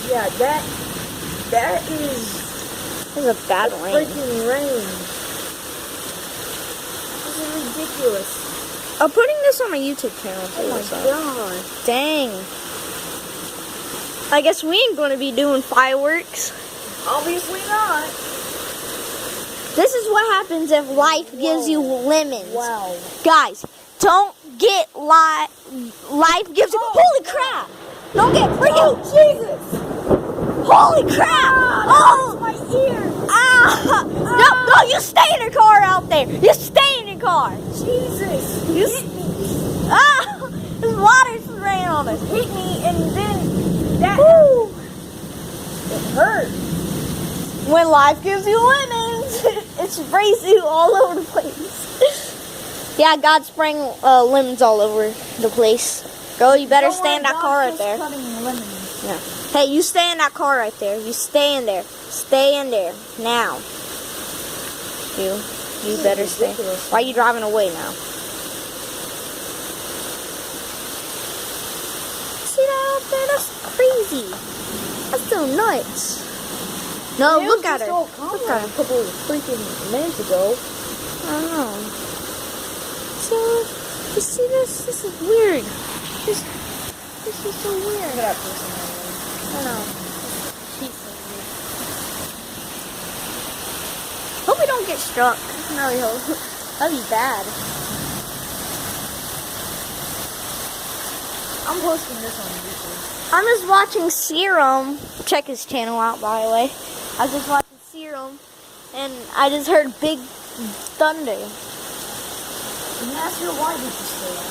Yeah, that is This is a bad rain. freaking rain. This is ridiculous. I'm putting this on my YouTube channel too. Oh my so. god. Dang. I guess we ain't going to be doing fireworks. Obviously not. This is what happens if life gives you lemons. Wow. Guys, don't get life gives you. Holy crap! Don't get freaking. Jesus! Holy crap! Oh! My ear! Ah! No, you stay in the car out there. You stay in the car. Jesus! You Hit me! Ah! This water spraying on us. Hit me and then that Woo! it hurt. When life gives you lemons, it sprays you all over the place. Yeah, God's spraying lemons all over the place. Girl, you better stay in that car right there. Cutting lemons. Yeah. Hey, you stay in that car right there. You stay in there. Stay in there. Now. You better stay. ridiculous. Why are you driving away now? See that out there? That's crazy. That's so nuts. No, It look was at just her. all calm Look a at her. couple of freaking minutes ago. I don't know. So, you see this? This is weird. This is so weird. Look at that person. I don't know. She's so weird. Hope we don't get struck. I really hope. That'd be bad. I'm posting this on YouTube. I'm just watching Serum. Check his channel out, by the way. I was just watching Serum, and I just heard big thunder. And ask her why did you say that?